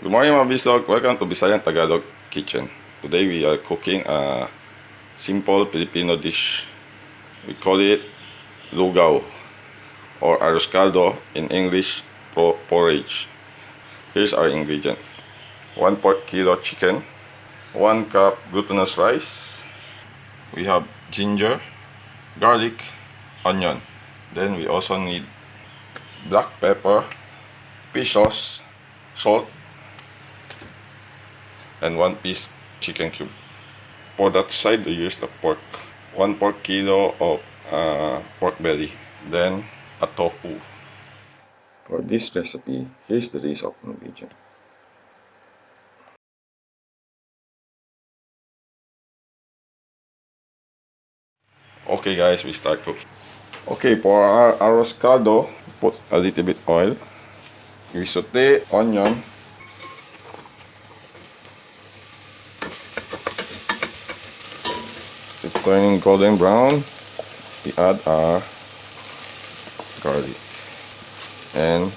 Good morning mga Vislog, welcome to Visayang Tagalog kitchen. Today we are cooking a simple Filipino dish. We call it Lugaw or Arroz Caldo, in English porridge. Here's our ingredient: 1/4 kilo chicken, 1 cup glutinous rice. We have ginger, garlic, onion. Then we also need black pepper, fish sauce, salt, and 1 piece chicken cube. For that side, we use the pork. 1/4 kilo of pork belly. Then a tofu. For this recipe, here's the list of ingredients. Okay guys, we start cooking. Okay, for our arroz caldo, put a little bit oil. We saute onion. It's turning golden brown. We add our garlic and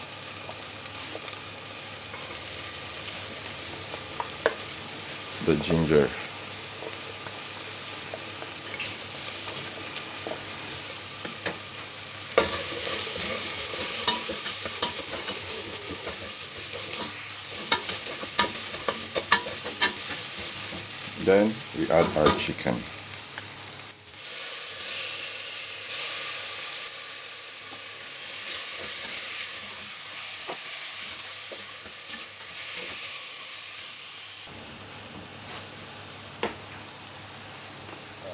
the ginger. Then we add our chicken.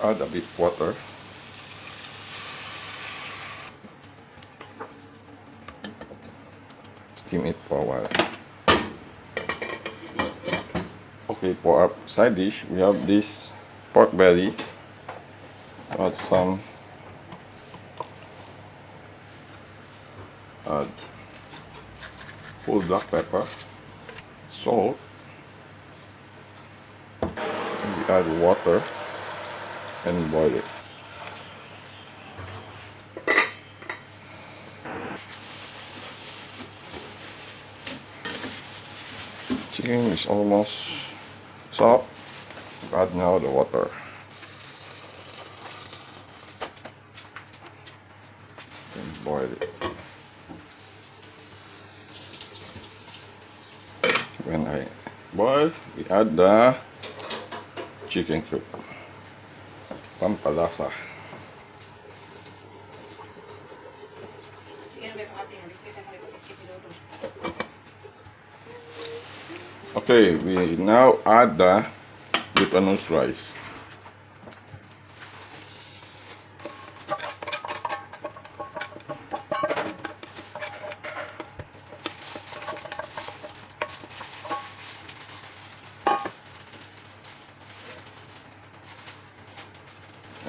Add a bit water. Steam it for a while. Okay, for our side dish, we have this pork belly. Add some whole black pepper, salt, and we add water and boil it. Chicken is almost soft. Add now the water. And boil it. When I boil, we add the chicken cube. Pampalasa. Okay, we now add the glutinous rice.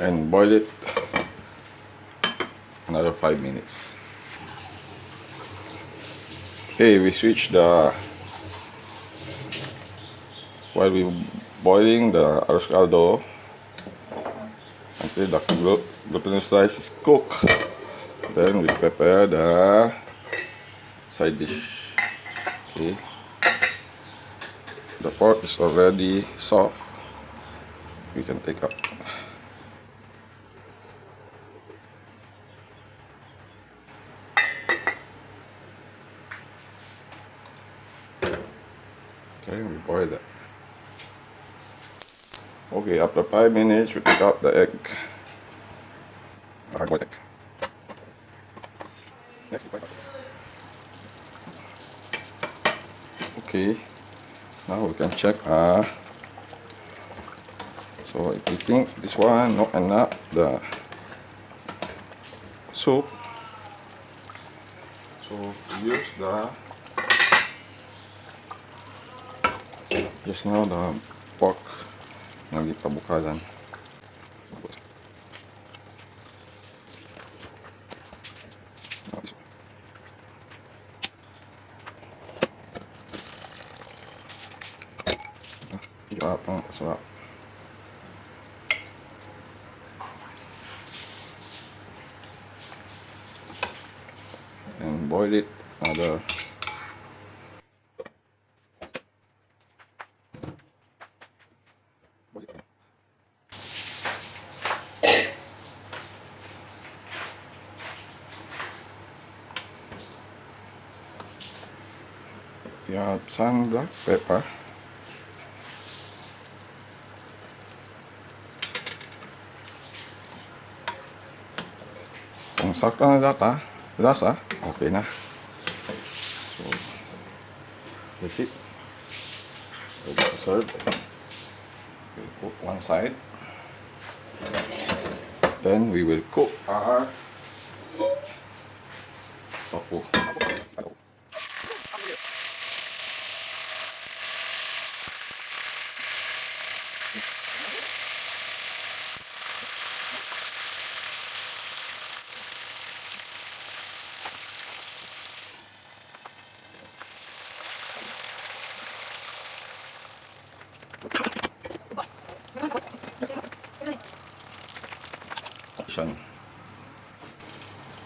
And boil it another 5 minutes. Okay, we switch the while we boiling the Aroskaldo until the glutinous rice is cooked. Then we prepare the side dish. Okay, the pork is already soft. We can take up. Okay, we boil that. Okay, after 5 minutes, we take out the egg. Hard-boiled egg. Next, okay, now we can check. So if we think this one not enough, the soup. So we use just now the pork na di pabukalan. Sarap. And boil it another We have some black pepper. Kung sakto na lasa, okay na. So, that's it. Ready to serve. We'll put one side. Then we will cook our tofu.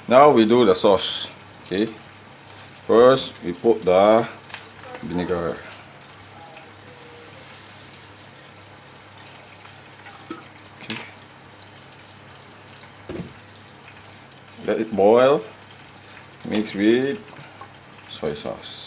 Now we do the sauce. Okay. First we put the vinegar. Okay. Let it boil. Mix with soy sauce.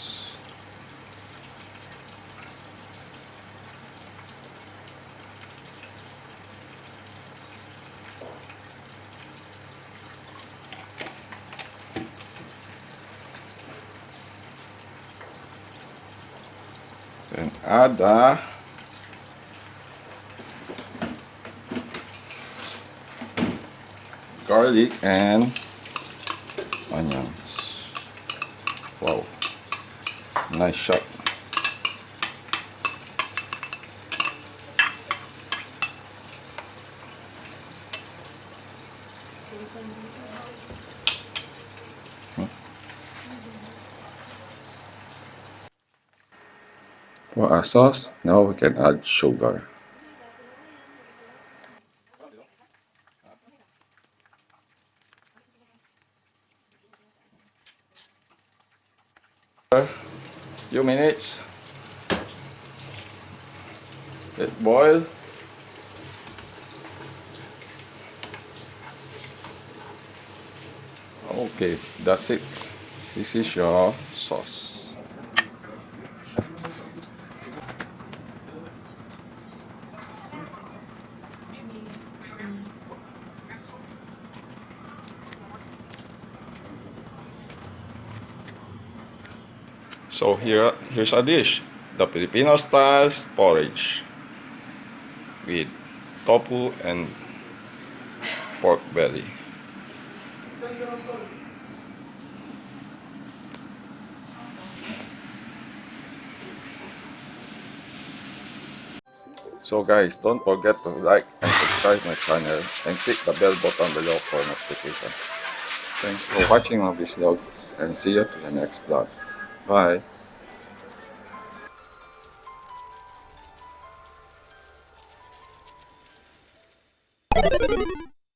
Then add the garlic and onions. Wow, nice shot. For our sauce, now we can add sugar. Few minutes. Let boil. Okay, that's it. This is your sauce. So here's a dish, the Filipino-style porridge with tofu and pork belly. So guys, don't forget to like and subscribe my channel and click the bell button below for notification. Thanks for watching my Vislog and see you to the next vlog. Bye!